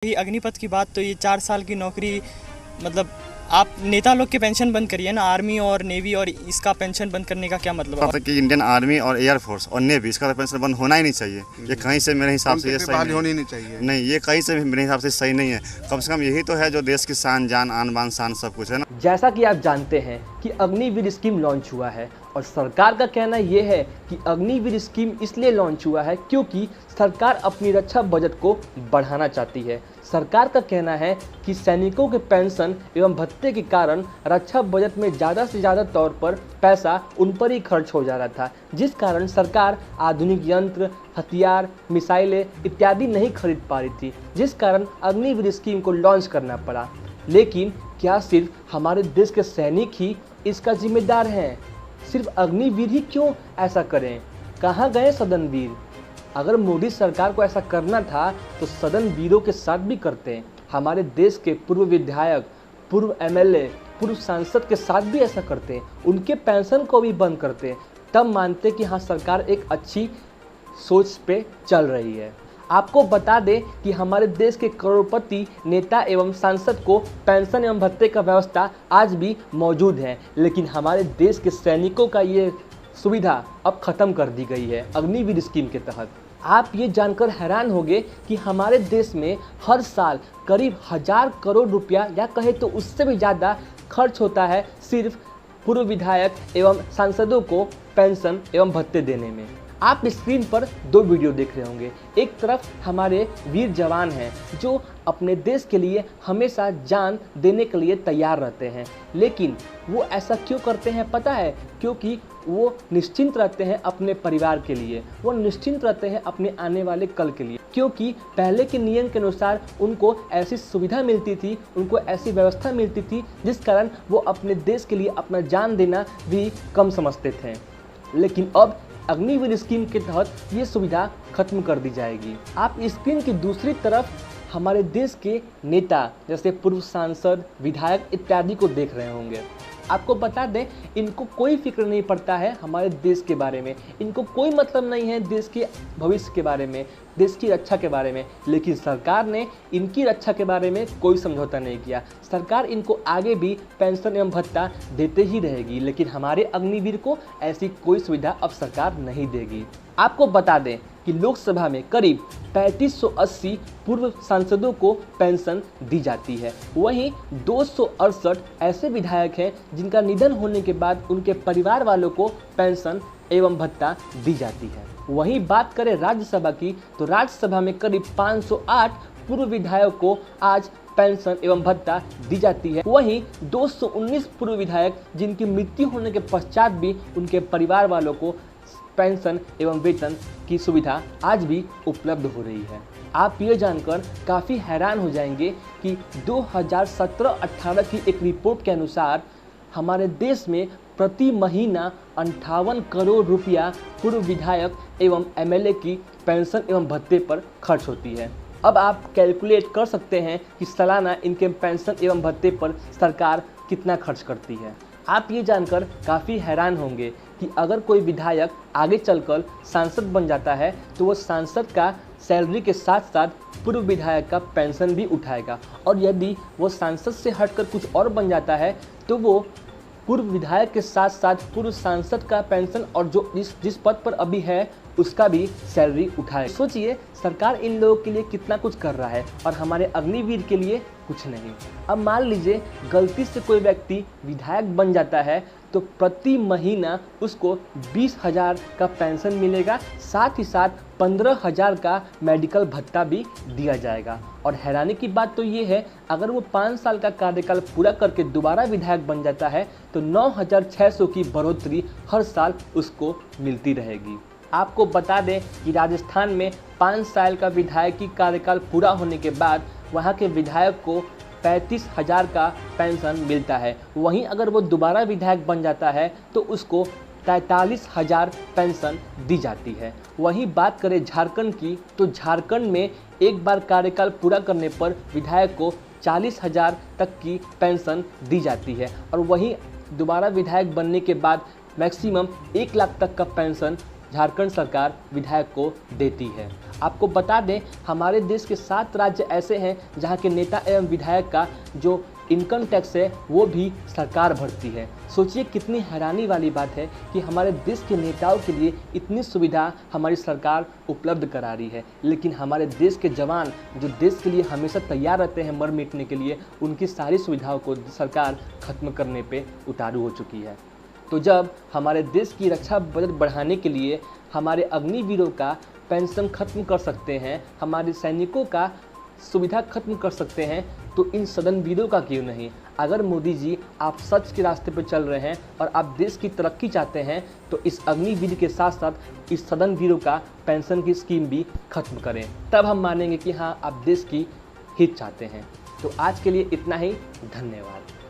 ये अग्निपथ की बात तो ये 4 साल की नौकरी मतलब आप नेता लोग के पेंशन बंद करिए ना, आर्मी और नेवी और इसका पेंशन बंद करने का क्या मतलब है? कि इंडियन आर्मी और एयरफोर्स और नेवी इसका पेंशन बंद होना ही नहीं चाहिए। ये कहीं से मेरे हिसाब से ये सही होनी नहीं चाहिए। नहीं, ये कहीं से भी मेरे हिसाब से सही नहीं है। कम से कम यही तो है जो देश की शान, जान, आन बान शान सब कुछ है ना। जैसा कि आप जानते हैं कि अग्निवीर स्कीम लॉन्च हुआ है और सरकार का कहना यह है कि अग्निवीर स्कीम इसलिए लॉन्च हुआ है क्योंकि सरकार अपनी रक्षा बजट को बढ़ाना चाहती है। सरकार का कहना है कि सैनिकों के पेंशन एवं भत्ते के कारण रक्षा बजट में ज़्यादा से ज़्यादा तौर पर पैसा उन पर ही खर्च हो जा रहा था, जिस कारण सरकार आधुनिक यंत्र, हथियार, मिसाइलें इत्यादि नहीं खरीद पा रही थी, जिस कारण अग्निवीर स्कीम को लॉन्च करना पड़ा। लेकिन क्या सिर्फ हमारे देश के सैनिक ही इसका जिम्मेदार हैं? सिर्फ अग्निवीर ही क्यों ऐसा करें? कहाँ गए सदनवीर? अगर मोदी सरकार को ऐसा करना था तो सदन वीरों के साथ भी करते हैं। हमारे देश के पूर्व विधायक, पूर्व एमएलए, पूर्व सांसद के साथ भी ऐसा करते हैं, उनके पेंशन को भी बंद करते हैं, तब मानते कि हाँ सरकार एक अच्छी सोच पे चल रही है। आपको बता दें कि हमारे देश के करोड़पति नेता एवं सांसद को पेंशन एवं भत्ते का व्यवस्था आज भी मौजूद है, लेकिन हमारे देश के सैनिकों का ये सुविधा अब खत्म कर दी गई है अग्निवीर स्कीम के तहत। आप ये जानकर हैरान होंगे कि हमारे देश में हर साल करीब 1000 करोड़ रुपया या कहे तो उससे भी ज़्यादा खर्च होता है सिर्फ पूर्व विधायक एवं सांसदों को पेंशन एवं भत्ते देने में। आप स्क्रीन पर 2 वीडियो देख रहे होंगे। एक तरफ हमारे वीर जवान हैं जो अपने देश के लिए हमेशा जान देने के लिए तैयार रहते हैं, लेकिन वो ऐसा क्यों करते हैं पता है? क्योंकि वो निश्चिंत रहते हैं अपने परिवार के लिए, वो निश्चिंत रहते हैं अपने आने वाले कल के लिए, क्योंकि पहले के नियम के अनुसार उनको ऐसी सुविधा मिलती थी, उनको ऐसी व्यवस्था मिलती थी, जिस कारण वो अपने देश के लिए अपना जान देना भी कम समझते थे। लेकिन अब अग्निवीर स्कीम के तहत ये सुविधा खत्म कर दी जाएगी। आप स्क्रीन की दूसरी तरफ हमारे देश के नेता जैसे पूर्व सांसद, विधायक इत्यादि को देख रहे होंगे। आपको बता दें, इनको कोई फिक्र नहीं पड़ता है हमारे देश के बारे में, इनको कोई मतलब नहीं है देश के भविष्य के बारे में, देश की रक्षा के बारे में, लेकिन सरकार ने इनकी रक्षा के बारे में कोई समझौता नहीं किया। सरकार इनको आगे भी पेंशन एवं भत्ता देते ही रहेगी, लेकिन हमारे अग्निवीर को ऐसी कोई सुविधा अब सरकार नहीं देगी। आपको बता दें कि लोकसभा में करीब 3580 पूर्व सांसदों को पेंशन दी जाती है। वहीं 268 ऐसे विधायक हैं जिनका निधन होने के बाद उनके परिवार वालों को पेंशन एवं भत्ता दी जाती है। वहीं बात करें राज्यसभा की तो राज्यसभा में करीब 508 पूर्व विधायक को आज पेंशन एवं भत्ता दी जाती है। वहीं 219 पूर्व विधायक जिनकी मृत्यु होने के पश्चात भी उनके परिवार वालों को पेंशन एवं वेतन की सुविधा आज भी उपलब्ध हो रही है। आप ये जानकर काफ़ी हैरान हो जाएंगे कि 2017-18 की एक रिपोर्ट के अनुसार हमारे देश में प्रति महीना 58 करोड़ रुपया पूर्व विधायक एवं एमएलए की पेंशन एवं भत्ते पर खर्च होती है। अब आप कैलकुलेट कर सकते हैं कि सालाना इनके पेंशन एवं भत्ते पर सरकार कितना खर्च करती है। आप ये जानकर काफ़ी हैरान होंगे कि अगर कोई विधायक आगे चलकर सांसद बन जाता है तो वो सांसद का सैलरी के साथ साथ पूर्व विधायक का पेंशन भी उठाएगा, और यदि वो सांसद से हटकर कुछ और बन जाता है तो वो पूर्व विधायक के साथ साथ पूर्व सांसद का पेंशन और जो जिस पद पर अभी है उसका भी सैलरी उठाए। सोचिए सरकार इन लोगों के लिए कितना कुछ कर रहा है और हमारे अग्निवीर के लिए कुछ नहीं। अब मान लीजिए गलती से कोई व्यक्ति विधायक बन जाता है तो प्रति महीना उसको 20,000 का पेंशन मिलेगा, साथ ही साथ 15,000 का मेडिकल भत्ता भी दिया जाएगा। और हैरानी की बात तो ये है, अगर वो 5 साल का कार्यकाल पूरा करके दोबारा विधायक बन जाता है तो 9,600 की बढ़ोतरी हर साल उसको मिलती रहेगी। आपको बता दें कि राजस्थान में 5 साल का विधायकी कार्यकाल पूरा होने के बाद वहाँ के विधायक को 35,000 का पेंशन मिलता है। वहीं अगर वो दोबारा विधायक बन जाता है तो उसको 43,000 पेंशन दी जाती है। वहीं बात करें झारखंड की तो झारखंड में एक बार कार्यकाल पूरा करने पर विधायक को 40,000 तक की पेंशन दी जाती है, और वहीं दोबारा विधायक बनने के बाद मैक्सिमम 1 लाख तक का पेंशन झारखंड सरकार विधायक को देती है। आपको बता दें, हमारे देश के 7 राज्य ऐसे हैं जहां के नेता एवं विधायक का जो इनकम टैक्स है वो भी सरकार भरती है। सोचिए कितनी हैरानी वाली बात है कि हमारे देश के नेताओं के लिए इतनी सुविधा हमारी सरकार उपलब्ध करा रही है, लेकिन हमारे देश के जवान जो देश के लिए हमेशा तैयार रहते हैं मर मिटने के लिए, उनकी सारी सुविधाओं को सरकार खत्म करने पे उतारू हो चुकी है। तो जब हमारे देश की रक्षा बजट बढ़ाने के लिए हमारे अग्निवीरों का पेंशन खत्म कर सकते हैं, हमारे सैनिकों का सुविधा खत्म कर सकते हैं, तो इन सदनवीरों का क्यों नहीं। अगर मोदी जी आप सच के रास्ते पर चल रहे हैं और आप देश की तरक्की चाहते हैं तो इस अग्निवीर के साथ साथ इस सदनवीरों का पेंशन की स्कीम भी खत्म करें, तब हम मानेंगे कि हाँ आप देश की हित चाहते हैं। तो आज के लिए इतना ही, धन्यवाद।